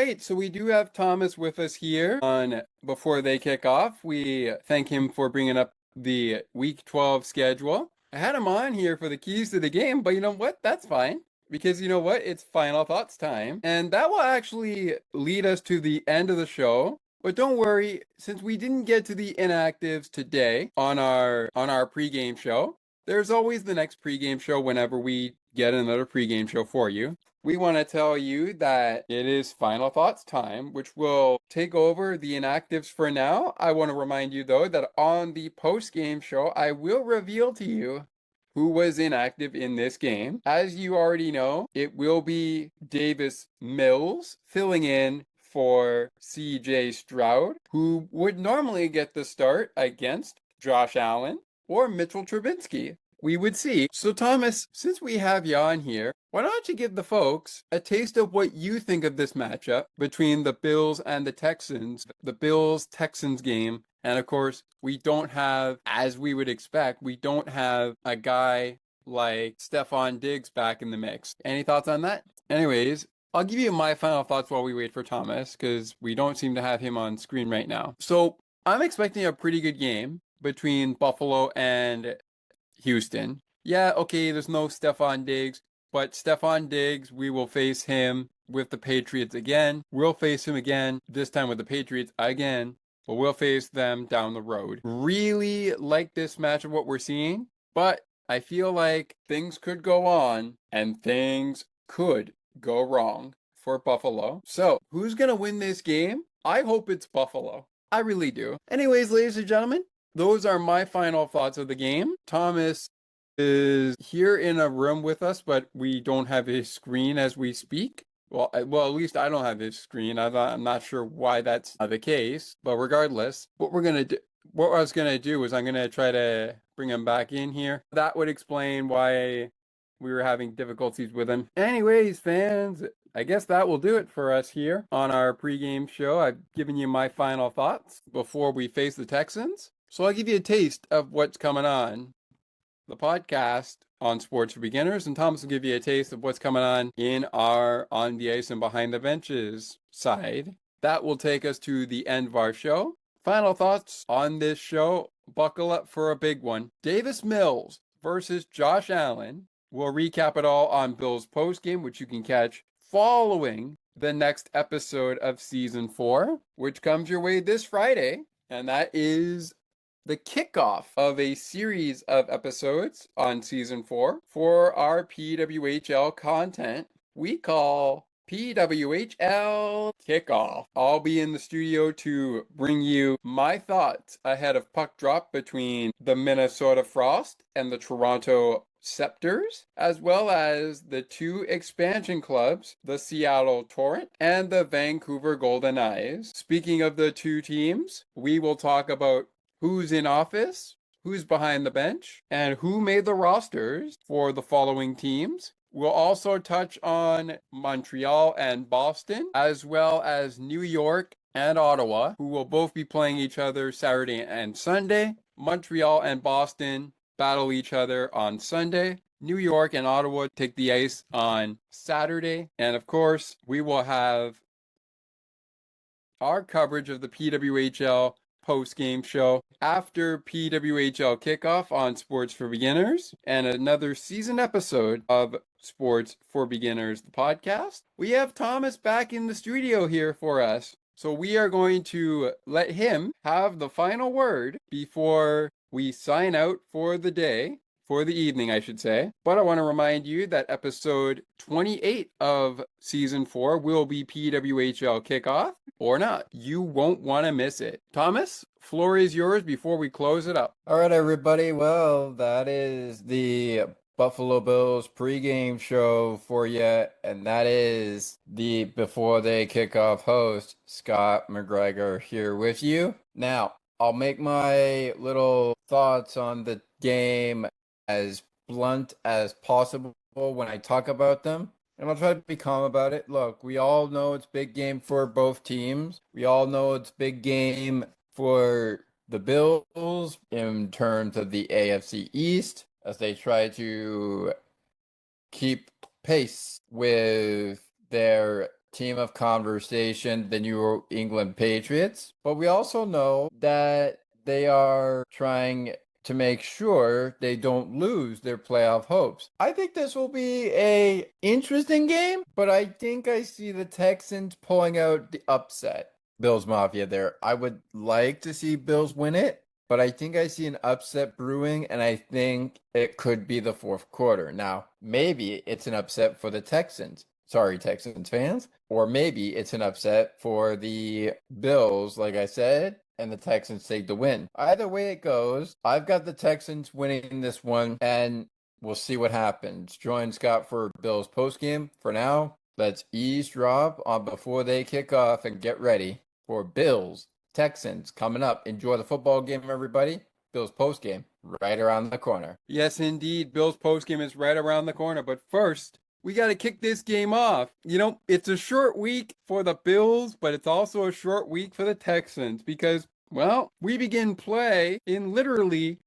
right, so we do have Thomas with us here on Before They Kick Off. We thank him for bringing up the Week 12 schedule. I had him on here for the keys to the game, but you know what? That's fine. Because you know what? It's final thoughts time. And that will actually lead us to the end of the show. But don't worry, since we didn't get to the inactives today on our pregame show, there's always the next pregame show whenever we get another pregame show for you. We want to tell you that it is final thoughts time, which will take over the inactives for now. I want to remind you though that on the post-game show, I will reveal to you who was inactive in this game. As you already know, it will be Davis Mills filling in for CJ Stroud, who would normally get the start against Josh Allen or Mitchell Trubinsky. We would see. So Thomas, since we have you on here, why don't you give the folks a taste of what you think of this matchup between the Bills and the Texans, the Bills-Texans game. And of course, we don't have, as we would expect, we don't have a guy like Stephon Diggs back in the mix. Any thoughts on that? Anyways, I'll give you my final thoughts while we wait for Thomas, because we don't seem to have him on screen right now. So I'm expecting a pretty good game between Buffalo and Houston. Yeah, okay, there's no Stephon Diggs, but Stephon Diggs, we will face him with the Patriots again. We'll face him again, this time with the Patriots again, but we'll face them down the road. Really like this match of what we're seeing, but I feel like things could go on and things could go wrong for Buffalo. So, who's going to win this game? I hope it's Buffalo. I really do. Anyways, ladies and gentlemen, those are my final thoughts of the game. Thomas is here in a room with us, but we don't have his screen as we speak. Well, at least I don't have his screen. I'm not sure why that's the case, but regardless, what I was gonna do is I'm gonna try to bring him back in here. That would explain why we were having difficulties with him. Anyways, fans, I guess that will do it for us here on our pregame show. I've given you my final thoughts before we face the Texans. So I'll give you a taste of what's coming on the podcast on Sports for Beginners, and Thomas will give you a taste of what's coming on in our On the Ice and Behind the Benches side. That will take us to the end of our show. Final thoughts on this show. Buckle up for a big one. Davis Mills versus Josh Allen. We'll recap it all on Bills Postgame, which you can catch following the next episode of Season 4, which comes your way this Friday, and that is the kickoff of a series of episodes on Season 4 for our PWHL content we call PWHL Kickoff. I'll be in the studio to bring you my thoughts ahead of puck drop between the Minnesota Frost and the Toronto Scepters, as well as the two expansion clubs, the Seattle Torrent and the Vancouver Golden Eyes. Speaking of the two teams, we will talk about who's in office, who's behind the bench, and who made the rosters for the following teams. We'll also touch on Montreal and Boston, as well as New York and Ottawa, who will both be playing each other Saturday and Sunday. Montreal and Boston battle each other on Sunday. New York and Ottawa take the ice on Saturday. And of course, we will have our coverage of the PWHL post-game show after PWHL kickoff on Sports for Beginners and another season episode of Sports for Beginners, the podcast. We have Thomas back in the studio here for us. So we are going to let him have the final word before we sign out for the day, for the evening, I should say. But I want to remind you that episode 28 of season 4 will be PWHL kickoff or not. You won't want to miss it. Thomas, floor is yours before we close it up. All right, everybody. Well, that is the Buffalo Bills pregame show for you, and that is the Before They Kickoff host, Scott McGregor, here with you. Now, I'll make my little thoughts on the game as blunt as possible when I talk about them, and I'll try to be calm about it. Look, we all know it's big game for both teams. We all know it's big game for the Bills in terms of the AFC East as they try to keep pace with their team of conversation, the New England Patriots, but we also know that they are trying to make sure they don't lose their playoff hopes. I think this will be a interesting game, but I think I see the Texans pulling out the upset. Bills Mafia there. I would like to see Bills win it, but I think I see an upset brewing, and I think it could be the fourth quarter. Now, maybe it's an upset for the Texans. Sorry, Texans fans. Or maybe it's an upset for the Bills, like I said, and the Texans take the win. Either way it goes, I've got the Texans winning this one, and we'll see what happens. Join Scott for Bills postgame. For now, let's eavesdrop on Before They Kick Off and get ready for Bills Texans coming up. Enjoy the football game, everybody. Bills postgame right around the corner. Yes, indeed. Bills postgame is right around the corner. But first, we got to kick this game off. You know, it's a short week for the Bills, but it's also a short week for the Texans because, well, we begin play in literally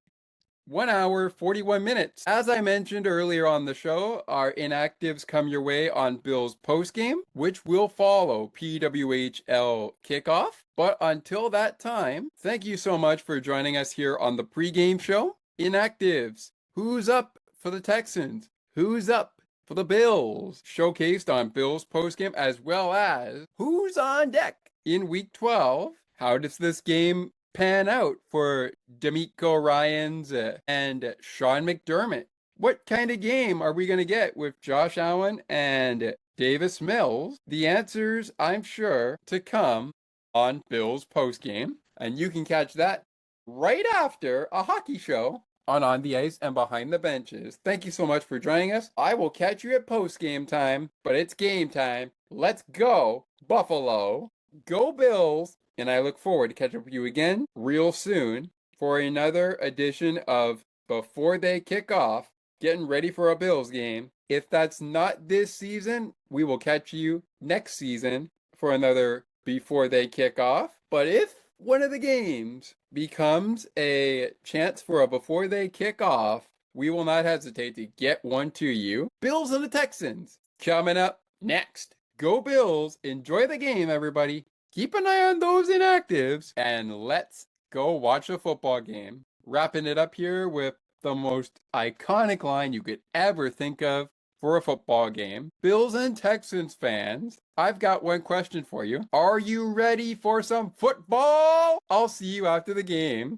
1 hour, 41 minutes. As I mentioned earlier on the show, our inactives come your way on Bills postgame, which will follow PWHL kickoff. But until that time, thank you so much for joining us here on the pregame show. Inactives, who's up for the Texans? Who's up for the Bills? Showcased on Bills postgame, as well as who's on deck in week 12. How does this game pan out for D'Amico Ryans and Sean McDermott? What kind of game are we going to get with Josh Allen and Davis Mills? The answers, I'm sure, to come on Bills postgame. And you can catch that right after a hockey show on the Ice and Behind the Benches. Thank you so much for joining us. I will catch you at postgame time, but it's game time. Let's go, Buffalo. Go Bills. And I look forward to catching up with you again real soon for another edition of Before They Kick Off, getting ready for a Bills game. If that's not this season, we will catch you next season for another Before They Kick Off. But if one of the games becomes a chance for a Before They Kick Off, we will not hesitate to get one to you. Bills and the Texans coming up next. Go Bills. Enjoy the game, everybody. Keep an eye on those inactives, and let's go watch a football game. Wrapping it up here with the most iconic line you could ever think of for a football game. Bills and Texans fans, I've got one question for you. Are you ready for some football? I'll see you after the game.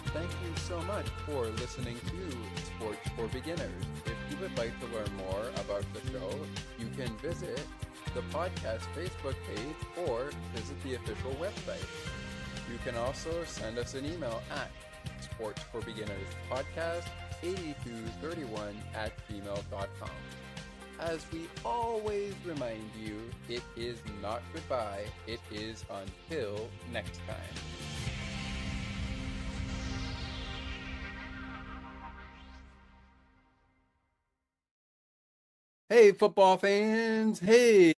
Thank you so much for listening to Sports for Beginners. If you would like to learn more about the show, you can visit the podcast Facebook page or visit the official website. You can also send us an email at sportsforbeginners podcast8231@gmail.com. As we always remind you, it is not goodbye, it is until next time. Hey, football fans. Hey,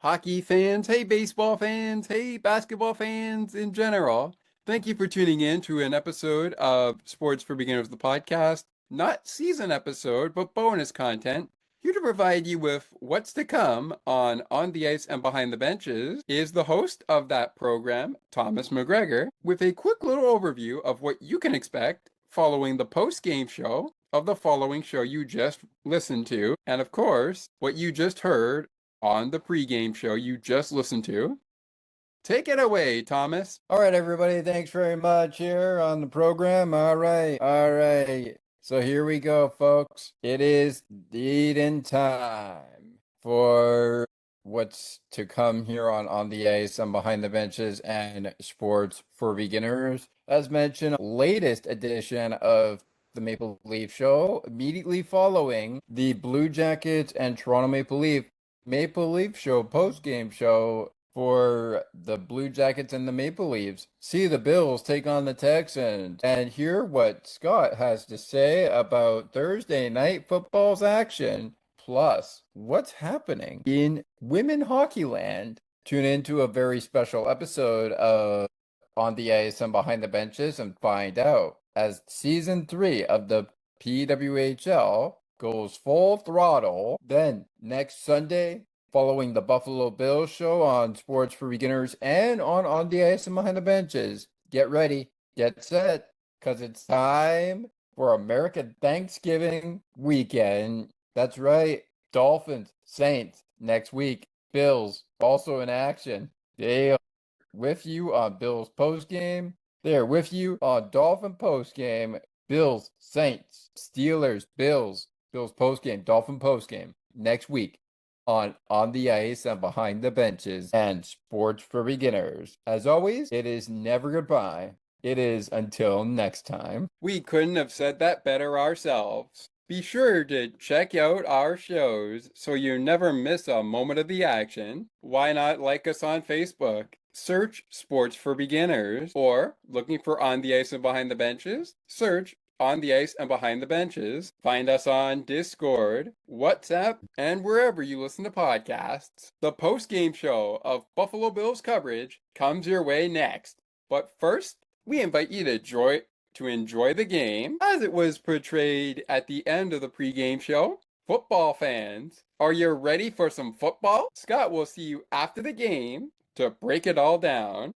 hockey fans. Hey, baseball fans. Hey, basketball fans in general. Thank you for tuning in to an episode of Sports for Beginners, the podcast. Not season episode, but bonus content. Here to provide you with what's to come on the Ice and Behind the Benches is the host of that program, Thomas McGregor, with a quick little overview of what you can expect following the post-game show of the following show you just listened to, and of course, what you just heard on the pregame show you just listened to. Take it away, Thomas. All right, everybody. Thanks very much here on the program. All right. So here we go, folks. It is eat-in time for what's to come here on the Ice and Behind the Benches and Sports for Beginners. As mentioned, latest edition of the Maple Leaf Show, immediately following the Blue Jackets and Toronto Maple Leaf Show post-game show for the Blue Jackets and the Maple Leafs. See the Bills take on the Texans and hear what Scott has to say about Thursday night football's action, plus what's happening in women hockey land. Tune into a very special episode of On the Ice and Behind the Benches and find out, as Season 3 of the PWHL goes full throttle. Then next Sunday, following the Buffalo Bills show on Sports for Beginners and on the ice and behind the benches, get ready, get set, because it's time for American Thanksgiving weekend. That's right, Dolphins, Saints next week. Bills also in action. They are with you on Bills postgame. They're with you on Dolphin postgame. Bills, Saints, Steelers, Bills postgame, Dolphin postgame next week on the ice and behind the benches and Sports for Beginners. As always, it is never goodbye. It is until next time. We couldn't have said that better ourselves. Be sure to check out our shows so you never miss a moment of the action. Why not like us on Facebook? Search Sports for Beginners, or looking for On the Ice and Behind the Benches? Search On the Ice and Behind the Benches. Find us on Discord, WhatsApp, and wherever you listen to podcasts. The post-game show of Buffalo Bills coverage comes your way next. But first, we invite you to enjoy the game as it was portrayed at the end of the pregame show. Football fans, are you ready for some football? Scott will see you after the game to break it all down.